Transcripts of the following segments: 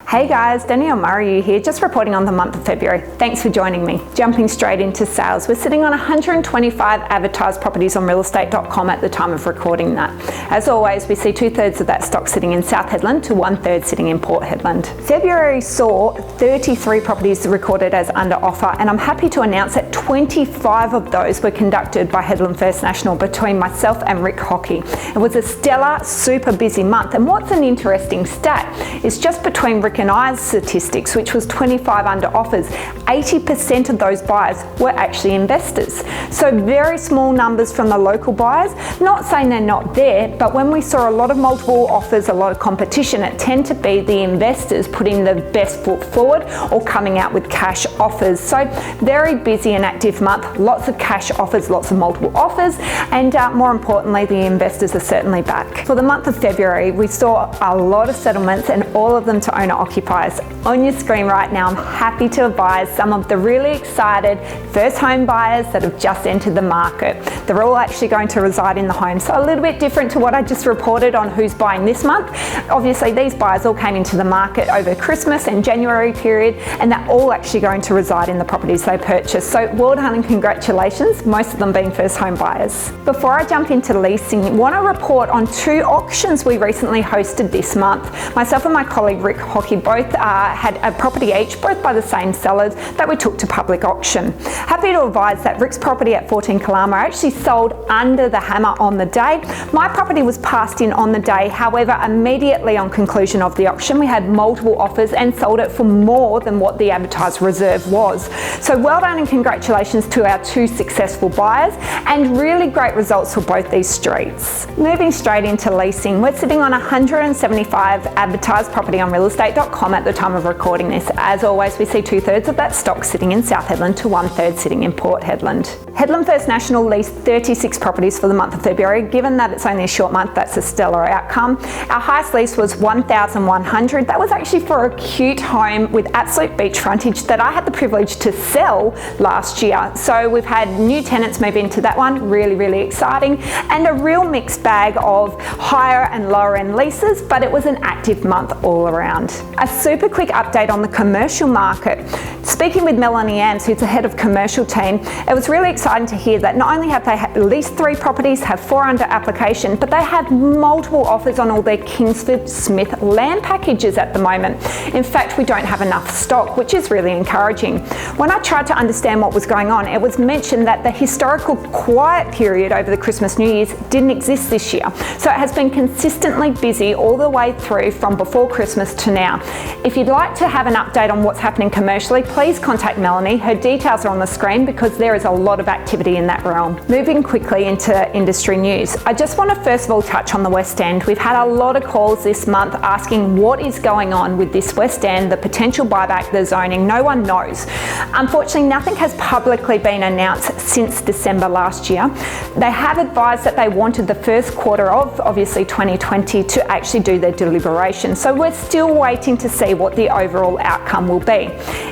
Hey guys, Danielle Murray here, just reporting on the month of February. Thanks for joining me. Jumping straight into sales, we're sitting on 125 advertised properties on realestate.com at the time of recording that. As always, we see 2/3 of that stock sitting in South Hedland to 1/3 sitting in Port Hedland. February saw 33 properties recorded as under offer, and I'm happy to announce that 25 of those were conducted by Hedland First National between myself and Rick Hockey. It was a stellar, super busy month, and what's an interesting stat is just between Rick and I's statistics, which was 25 under offers, 80% of those buyers were actually investors. So very small numbers from the local buyers, not saying they're not there, but when we saw a lot of multiple offers, a lot of competition, it tended to be the investors putting the best foot forward or coming out with cash offers. So very busy and active month, lots of cash offers, lots of multiple offers, and more importantly, the investors are certainly back. For the month of February, we saw a lot of settlements and all of them to owner occupiers. On your screen right now, I'm happy to advise some of the really excited first home buyers that have just entered the market. They're all actually going to reside in the home, so a little bit different to what I just reported on who's buying this month. Obviously, these buyers all came into the market over Christmas and January period, and they're all actually going to reside in the properties they purchased. So well done and congratulations, most of them being first home buyers. Before I jump into leasing, I want to report on 2 auctions we recently hosted this month. Myself and my colleague Rick Hockey both had a property each, both by the same sellers, that we took to public auction. Happy to advise that Rick's property at 14 Kalama actually sold under the hammer on the day. My property was passed in on the day, however, immediately on conclusion of the auction, we had multiple offers and sold it for more than what the advertised reserve was. So well done and congratulations to our 2 successful buyers, and really great results for both these streets. Moving straight into leasing, we're sitting on 175 advertised property on realestate.com at the time of recording this. As always, we see 2/3 of that stock sitting in South Hedland to 1/3 sitting in Port Hedland. Hedland First National leased 36 properties for the month of February. Given that it's only a short month, that's a stellar outcome. Our highest lease was 1,100. That was actually for a cute home with absolute beach frontage that I had the privilege to sell last year. So we've had new tenants move into that one, really exciting, and a real mixed bag of higher and lower end leases, but it was an active month all around. A super quick update on the commercial market. Speaking with Melanie Ams, who's the head of commercial team, it was really exciting to hear that not only have they at least 3 properties, have 4 under application, but they have multiple offers on all their Kingsford Smith land packages at the moment. In fact, we don't have enough stock, which is really encouraging. When I tried to understand what was going on, it was mentioned that the historical quiet period over the Christmas New Year's didn't exist this year. So it has been consistently busy all the way through from before Christmas to now. If you'd like to have an update on what's happening commercially, please contact Melanie. Her details are on the screen because there is a lot of activity in that realm. Moving quickly into industry news, I just want to first of all touch on the West End. We've had a lot of calls this month asking what is going on with this West End, the potential buyback, the zoning. No one knows. Unfortunately, nothing has publicly been announced since December last year. They have advised that they wanted the first quarter of, obviously, 2020 to actually do their deliberation. So we're still waiting to see what the overall outcome will be.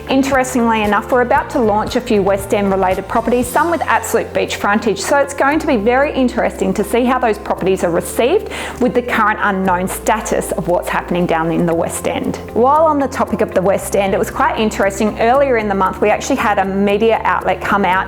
Interestingly enough, we're about to launch a few West End related properties, some with absolute beach frontage. So it's going to be very interesting to see how those properties are received with the current unknown status of what's happening down in the West End. While on the topic of the West End, it was quite interesting. Earlier in the month, we actually had a media outlet come out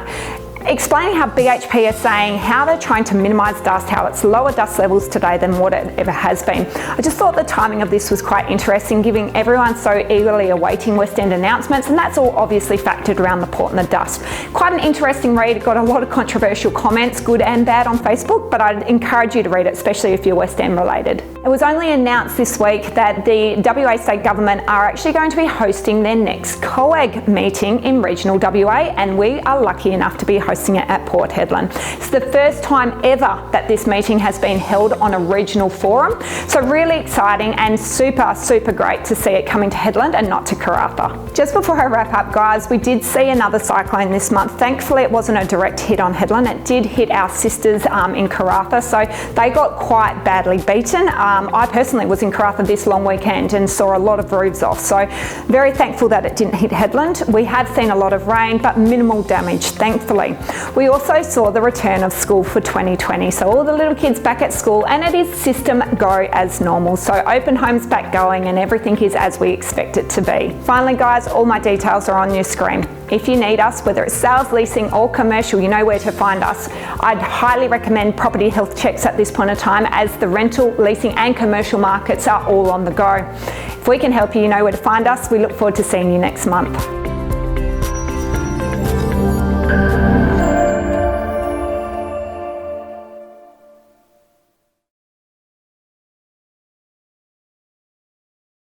explaining how BHP are saying how they're trying to minimise dust, how it's lower dust levels today than what it ever has been. I just thought the timing of this was quite interesting, giving everyone so eagerly awaiting West End announcements, and that's all obviously factored around the port and the dust. Quite an interesting read. It got a lot of controversial comments, good and bad, on Facebook, but I'd encourage you to read it, especially if you're West End related. It was only announced this week that the WA State Government are actually going to be hosting their next COAG meeting in regional WA, and we are lucky enough to be hosting it at Port Hedland. It's the first time ever that this meeting has been held on a regional forum, so really exciting and super great to see it coming to Hedland and not to Karratha. Just before I wrap up, guys, we did see another cyclone this month. Thankfully, it wasn't a direct hit on Hedland. It did hit our sisters in Karratha, so they got quite badly beaten. I personally was in Karratha this long weekend and saw a lot of roofs off, so very thankful that it didn't hit Hedland. We have seen a lot of rain, but minimal damage, thankfully. We also saw the return of school for 2020, so all the little kids back at school, and it is system go as normal. So open homes back going and everything is as we expect it to be. Finally guys, all my details are on your screen. If you need us, whether it's sales, leasing or commercial, you know where to find us. I'd highly recommend Property Health Checks at this point in time, as the rental, leasing and commercial markets are all on the go. If we can help you, you know where to find us. We look forward to seeing you next month.